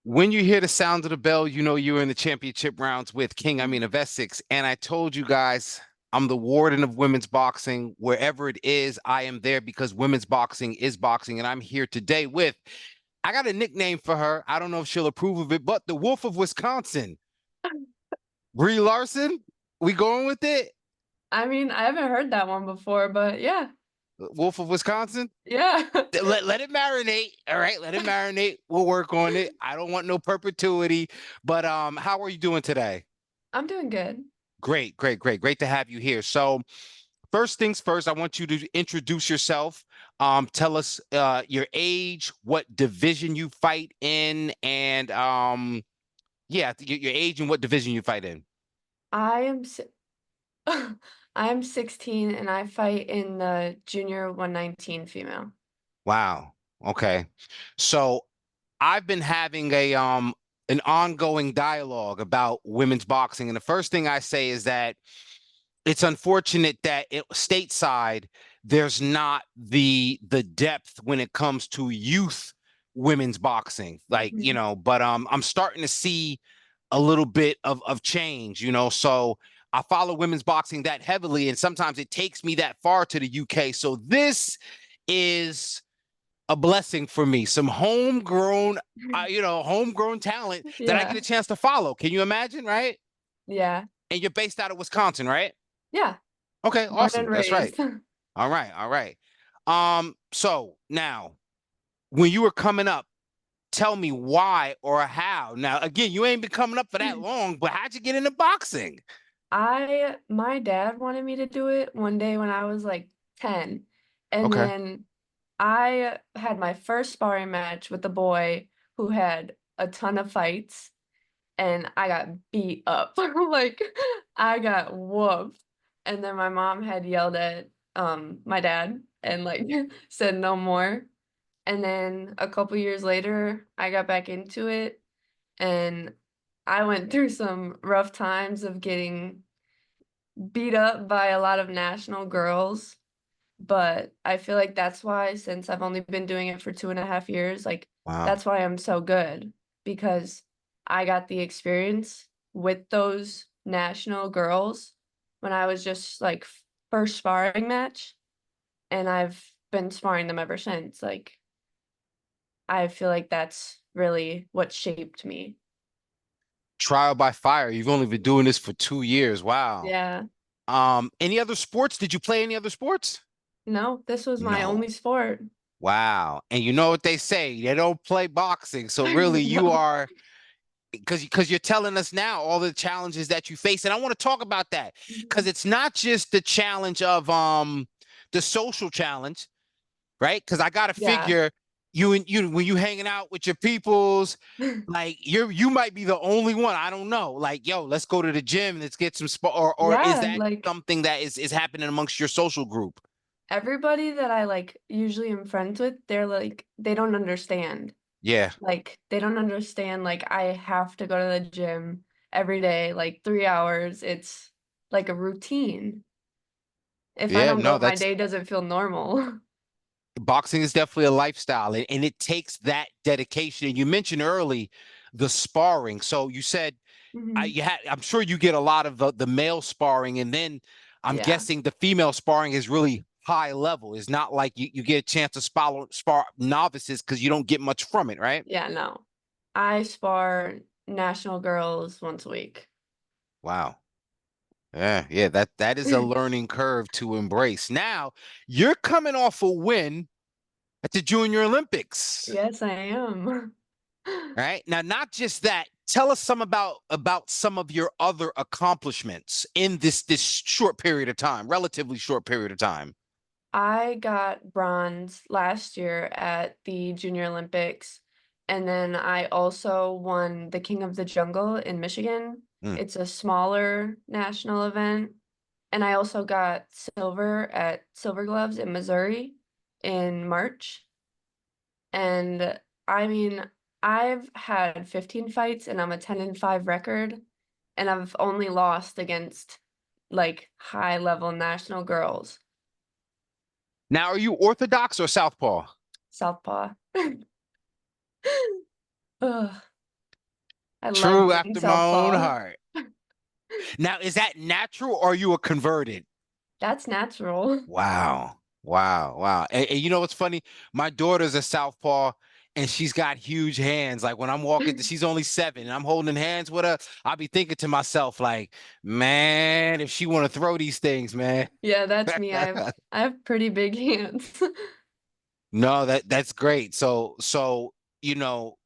When you hear the sound of the bell, you know you're in the championship rounds with King Amin of Essex. And I told you guys, I'm the warden of women's boxing. Wherever it is, I am there because women's boxing is boxing. And I'm here today with, I got a nickname for her. I don't know if she'll approve of it, but the Wolf of Wisconsin, Bri Larson. We going with it? I mean, I haven't heard that one before, but yeah, Wolf of Wisconsin? yeah. Let it marinate. All right, let it marinate. We'll work on it. I don't want no perpetuity. But how are you doing today? I'm doing good. Great, great, great. Great to have you here. So, first things first, I want you to introduce yourself. Tell us your age, what division you fight in, and yeah, your age and what division you fight in. I am si I am 16 and I fight in the junior 119 female. Wow. Okay. So, I've been having a an ongoing dialogue about women's boxing, and the first thing I say is that it's unfortunate that stateside there's not the depth when it comes to youth women's boxing, like Mhm. but I'm starting to see a little bit of change, so I follow women's boxing that heavily, and sometimes it takes me that far to the UK. So this is a blessing for me, some homegrown homegrown talent that I get Yeah, a chance to follow. Can you imagine, right? yeah, And you're based out of Wisconsin, right? yeah. Okay, Born awesome. and That's right. raised. All right, all right. So now when you were coming up, tell me why or how. Now, again, you ain't been coming up for that long, but how'd you get into boxing? My dad wanted me to do it one day when I was like 10. And Okay. then I had my first sparring match with a boy who had a ton of fights and I got beat up. Like I got whooped. And then my mom had yelled at my dad and like said no more. And then a couple years later, I got back into it and I went through some rough times of getting beat up by a lot of national girls. But I feel like that's why, since I've only been doing it for 2.5 years, like Wow. that's why I'm so good because I got the experience with those national girls when I was just like first sparring match, and I've been sparring them ever since. Like I feel like that's really what shaped me. Trial by fire. You've only been doing this for 2 years. Wow. Yeah. Any other sports? Did you play any other sports? No, this was my No. only sport. Wow. And you know what they say, they don't play boxing. So really you No. are because you're telling us now all the challenges that you face. And I want to talk about that because Mhm. it's not just the challenge of the social challenge, right? Because I gotta Yeah. figure you and you when you hanging out with your peoples, like you might be the only one. I don't know. Like, yo, let's go to the gym, let's get some sport, or is Yeah, that like something that is happening amongst your social group? everybody that I like usually am friends with, they're like they don't understand. Yeah. Like they don't understand like I have to go to the gym every day, like 3 hours. It's like a routine. If I Yeah, don't no, go, my that's day doesn't feel normal. boxing is definitely a lifestyle, and it takes that dedication. And you mentioned early the sparring. So you said Mhm. I'm sure you get a lot of the male sparring, and then I'm Yeah. guessing the female sparring is really high level. It's not like you get a chance to spar novices because you don't get much from it, right? Yeah, no. I spar national girls once a week. Wow. Yeah, yeah, that is a learning curve to embrace. Now, you're coming off a win at the Junior Olympics, Yes, I am. right? Now, not just that, tell us some about some of your other accomplishments in this short period of time, relatively short period of time. I got bronze last year at the Junior Olympics, and then I also won the King of the Jungle in Michigan. Mm. It's a smaller national event, and I also got silver at Silver Gloves in Missouri in March. And I mean, I've had 15 fights and I'm a 10-5 record, and I've only lost against like high level national girls. Now, are you Orthodox or Southpaw? Southpaw. Ugh. I love True doing after my own southpaw. heart. Now, is that natural or are you a converted? That's natural. Wow. Wow. Wow. And you know what's funny? My daughter's a southpaw and she's got huge hands. Like when I'm walking, she's only 7 and I'm holding hands with her. I'll be thinking to myself, like, man, if she want to throw these things, man. Yeah, that's me. I have pretty big hands. No, that's great. So, you know,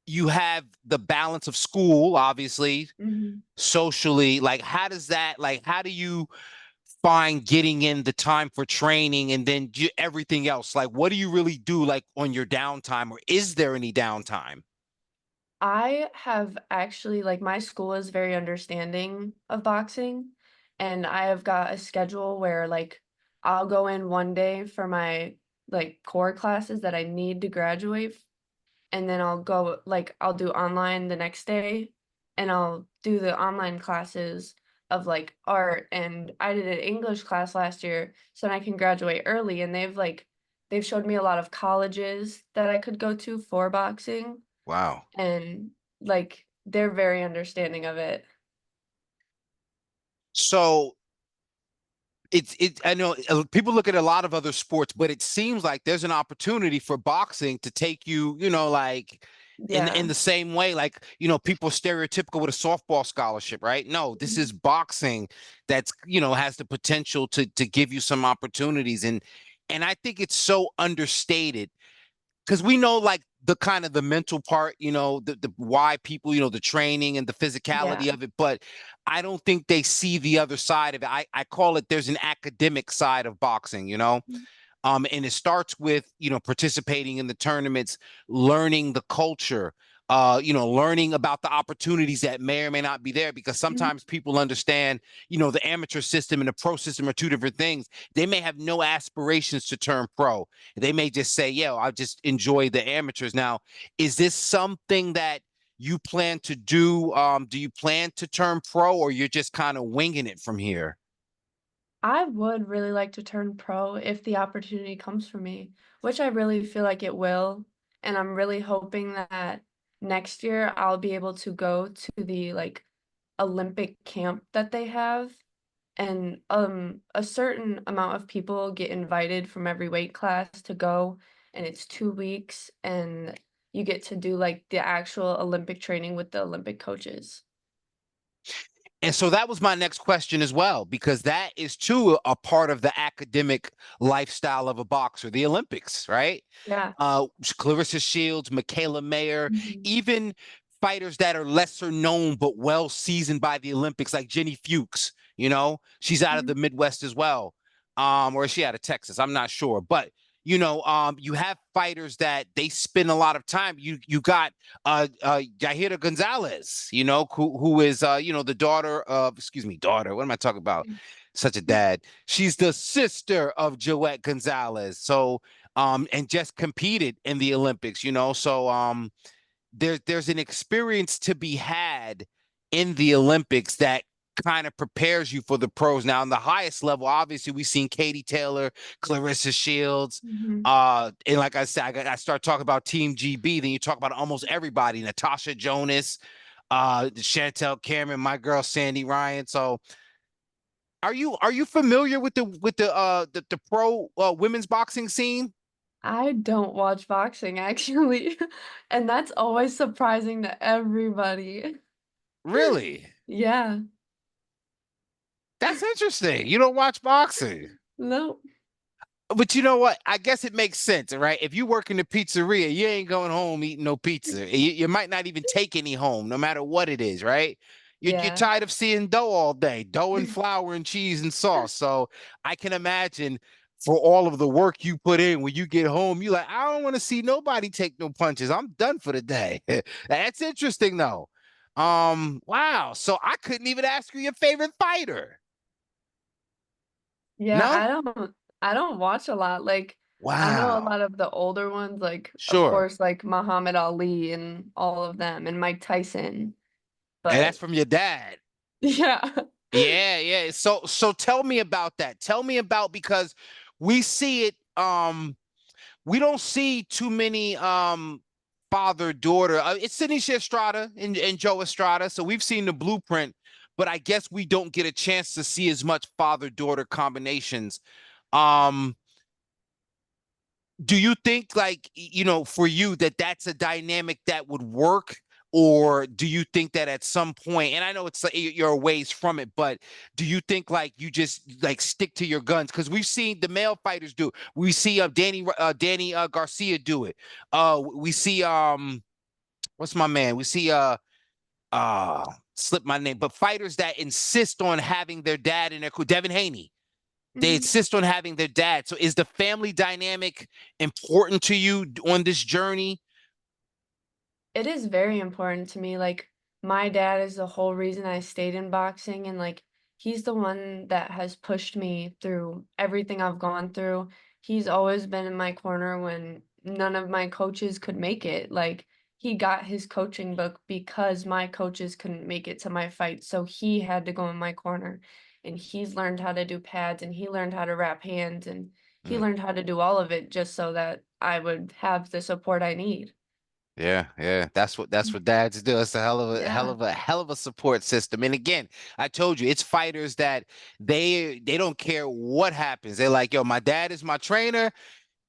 you have the balance of school, obviously, Mhm. socially. Like, how does that, like, how do you find getting in the time for training and then everything else? Like, what do you really do, like, on your downtime, or is there any downtime? I have actually like my school is very understanding of boxing, and I have got a schedule where like I'll go in one day for my like core classes that I need to graduate, and then I'll go like I'll do online the next day, and I'll do the online classes of like art, and I did an English class last year so I can graduate early, and they've showed me a lot of colleges that I could go to for boxing, Wow. and like they're very understanding of it. So I know people look at a lot of other sports, but it seems like there's an opportunity for boxing to take you, like in Yeah. the same way, like, people stereotypical with a softball scholarship, right? No, this is Mhm. boxing that's, has the potential to give you some opportunities. And I think it's so understated because we know like the kind of the mental part, the why people, the training and the Yeah. physicality of it, but I don't think they see the other side of it. I call it there's an academic side of boxing, Mhm. and it starts with, participating in the tournaments, learning the culture, learning about the opportunities that may or may not be there, because Mhm. sometimes people understand, the amateur system and the pro system are two different things. They may have no aspirations to turn pro. They may just say, yeah, I'll just enjoy the amateurs. Now, is this something that you plan to do? Do you plan to turn pro, or you're just kind of winging it from here? I would really like to turn pro if the opportunity comes for me, which I really feel like it will. And I'm really hoping that next year I'll be able to go to the like Olympic camp that they have. And a certain amount of people get invited from every weight class to go, and it's 2 weeks, and you get to do like the actual Olympic training with the Olympic coaches. And so that was my next question as well, because that is too a part of the academic lifestyle of a boxer, the Olympics, right? Yeah. Clarissa Shields, Michaela Mayer, Mhm. even fighters that are lesser known but well seasoned by the Olympics, like Jenny Fuchs. She's out of Mhm. the Midwest as well, or is she out of Texas? I'm not sure, but you have fighters that they spend a lot of time. You got Yahira Gonzalez, who is the daughter of, excuse me, daughter. What am I talking about? Such a dad. She's the sister of Joette Gonzalez. So and just competed in the Olympics, so there's an experience to be had in the Olympics that kind of prepares you for the pros. Now, on the highest level, obviously, we've seen Katie Taylor, Clarissa Shields. Mhm. And like I said, I start talking about Team GB, then you talk about almost everybody, Natasha Jonas, Chantel Cameron, my girl Sandy Ryan. So are you familiar with the pro women's boxing scene? I don't watch boxing actually, and that's always surprising to everybody. Really? Yeah. That's interesting. You don't watch boxing. No. But you know what? I guess it makes sense, right? If you work in the pizzeria, you ain't going home eating no pizza. You might not even take any home, no matter what it is, right? You're Yeah. tired of seeing dough all day, dough and flour and cheese and sauce. So I can imagine for all of the work you put in when you get home, you're like, I don't want to see nobody take no punches. I'm done for the day. That's interesting, though. Wow. So I couldn't even ask you your favorite fighter. Yeah, No? I don't watch a lot. Like I know a Wow. lot of the older ones, like of Sure. course like Muhammad Ali and all of them and Mike Tyson. And that's But from your dad. yeah. Yeah, yeah. So tell me about that. Tell me about, because we see it, we don't see too many father-daughter. It's Tanisha Estrada and Joe Estrada, so we've seen the blueprint, but I guess we don't get a chance to see as much father-daughter combinations. Um, do you think, like, for you, that that's a dynamic that would work? Or do you think that at some point, and I know it's like you're a ways from it, but do you think like you just like stick to your guns? Because we've seen the male fighters do it. We see Danny Garcia do it. We see what's my man? We see slip my name, but fighters that insist on having their dad in their crew. Devin Haney, they Mhm. insist on having their dad. So is the family dynamic important to you on this journey? It is very important to me. Like, my dad is the whole reason I stayed in boxing, and like, he's the one that has pushed me through everything I've gone through. He's always been in my corner when none of my coaches could make it. Like, he got his coaching book because my coaches couldn't make it to my fight, so he had to go in my corner. And he's learned how to do pads, and he learned how to wrap hands, and he Mm. learned how to do all of it just so that I would have the support I need. Yeah, yeah. That's what dads do. It's a hell of a hell Yeah. of a hell of a support system. And again, I told you, it's fighters that they don't care what happens. They're like, yo, my dad is my trainer.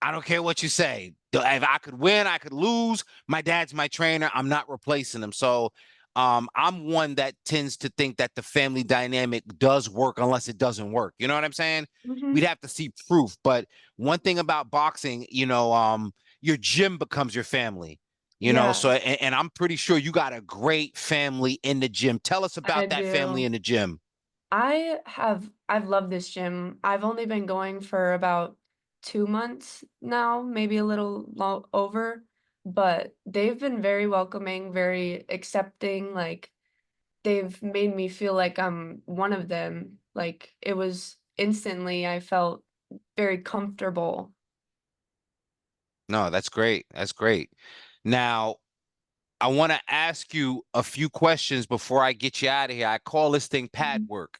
I don't care what you say. If I could win, I could lose. My dad's my trainer. I'm not replacing him. So I'm one that tends to think that the family dynamic does work unless it doesn't work. You know what I'm saying? We'd Mhm. have to see proof. But one thing about boxing, your gym becomes your family. So Yes, and I'm pretty sure you got a great family in the gym. Tell us I about that family do. in the gym. I've loved this gym. I've only been going for about 2 months now, maybe a little lo over, but they've been very welcoming, very accepting, like, they've made me feel like I'm one of them. Like, it was instantly I felt very comfortable. No, that's great. That's great. Now, I want to ask you a few questions before I get you out of here. I call this thing pad Mhm. work.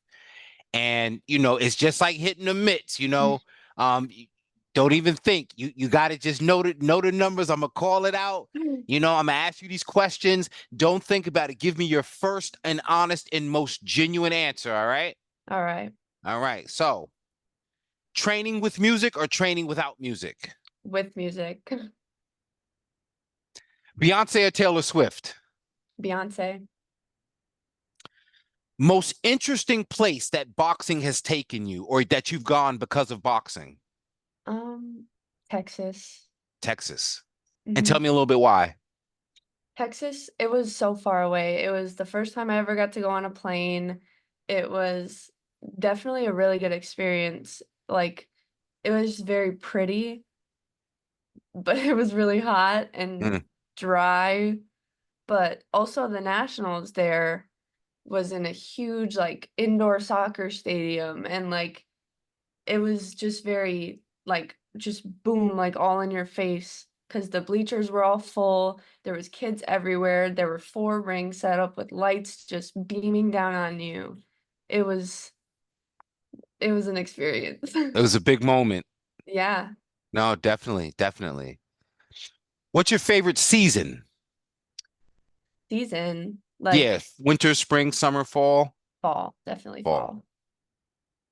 And it's just like hitting the mitts. Don't even think. You got to just know the numbers. I'm gonna call it out. I'm gonna ask you these questions. Don't think about it. Give me your first and honest and most genuine answer, all right? Alright. All right. So, training with music or training without music? With music. Beyonce or Taylor Swift? Beyoncé. Most interesting place that boxing has taken you or that you've gone because of boxing? Um, Texas. Texas. And tell Mhm. me a little bit why. Texas, it was so far away. It was the first time I ever got to go on a plane. It was definitely a really good experience. Like, it was very pretty, but it was really hot and Mm. dry. But also the Nationals there was in a huge, like, indoor soccer stadium, and, like, it was just very, like, just boom, like, all in your face, cause the bleachers were all full, there was kids everywhere, there were 4 rings set up with lights just beaming down on you. It was it was an experience. It was a big moment. Yeah, No, definitely, definitely. What's your favorite season? season, Yeah, like, winter, spring, summer, fall, fall, definitely fall.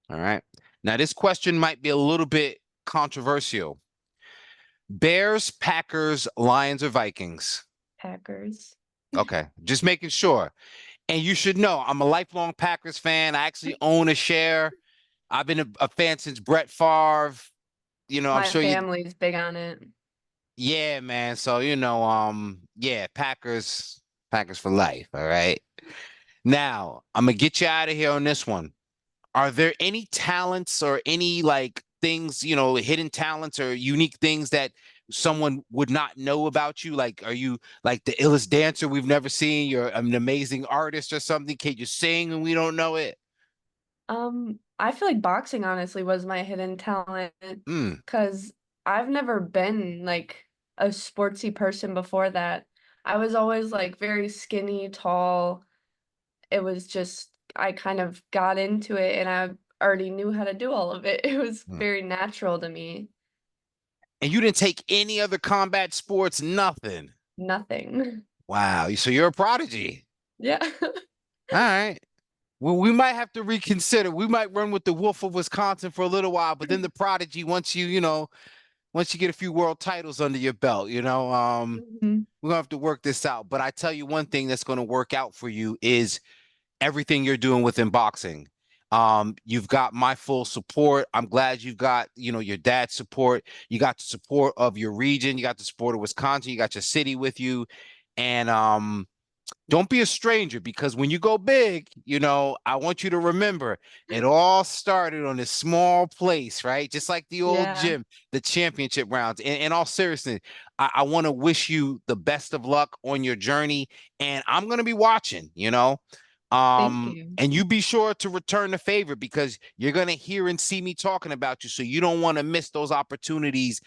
fall. All right. Now, this question might be a little bit controversial. Bears, Packers, Lions, or Vikings? Packers. Okay, just making sure. And you should know, I'm a lifelong Packers fan. I actually own a share. I've been a fan since Brett Favre. I'm My sure you. family's big on it. Yeah, man. So, yeah, Packers for life. All right. Now, I'm gonna get you out of here on this one. Are there any talents or any like things, hidden talents or unique things that someone would not know about you? Like, are you like the illest dancer we've never seen? You're an amazing artist or something? Can you sing and we don't know it? I feel like boxing honestly was my hidden talent, Hmm. cause I've never been like a sportsy person before that. I was always like very skinny, tall. It was just I kind of got into it and I already knew how to do all of it. It was Hmm. very natural to me. And you didn't take any other combat sports, nothing. Nothing. Wow. So you're a prodigy. Yeah. All right. Well, we might have to reconsider. We might run with the Wolf of Wisconsin for a little while, but then the prodigy, once you get a few world titles under your belt, Mhm. we're gonna have to work this out. But I tell you one thing that's gonna work out for you is everything you're doing within boxing. You've got my full support. I'm glad you've got, your dad's support. You got the support of your region. You got the support of Wisconsin. You got your city with you. And don't be a stranger because when you go big, I want you to remember it all started on this small place, right? Just like the old Yeah. gym, the championship rounds. In all seriousness, I want to wish you the best of luck on your journey. And I'm going to be watching. Thank you. And you be sure to return the favor because you're going to hear and see me talking about you. So you don't want to miss those opportunities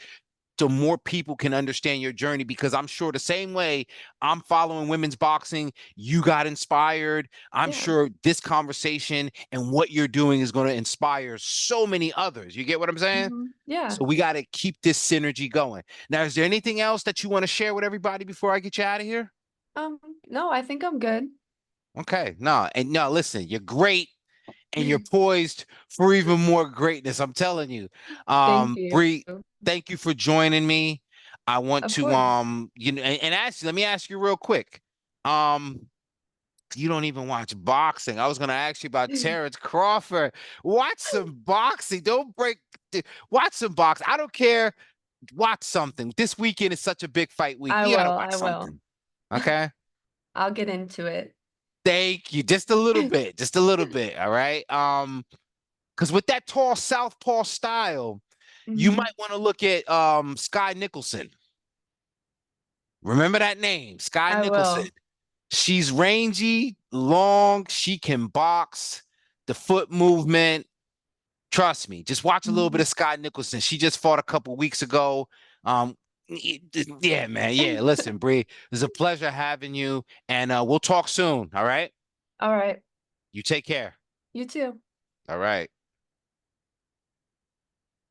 so more people can understand your journey because I'm sure the same way I'm following women's boxing, you got inspired. I'm Yeah. sure this conversation and what you're doing is going to inspire so many others. You get what I'm saying? Yeah. So we got to keep this synergy going. Now, is there anything else that you want to share with everybody before I get you out of here? No, I think I'm good. Okay. No, listen, you're great and you're poised for even more greatness. I'm telling you. Thank you. Bri, thank you for joining me. I want Of to course. and actually let me ask you real quick. Um, you don't even watch boxing. I was gonna ask you about Terrence Crawford. Watch some boxing. Don't break watch some boxing. I don't care. Watch something. This weekend is such a big fight week. I You gotta will. watch I will. something. Okay. I'll get into it. Thank you. Just a little bit. Just a little bit. All right. Because with that tall southpaw style, you Mhm. might want to look at Sky Nicholson. Remember that name, Sky I Nicholson. will. She's rangy, long, she can box, the foot movement. Trust me, just watch a little bit Mhm. of Sky Nicholson. She just fought a couple weeks ago. Yeah, man. Yeah, listen, Bree, it was a pleasure having you, and we'll talk soon. All right. All right. You take care. You too. All right.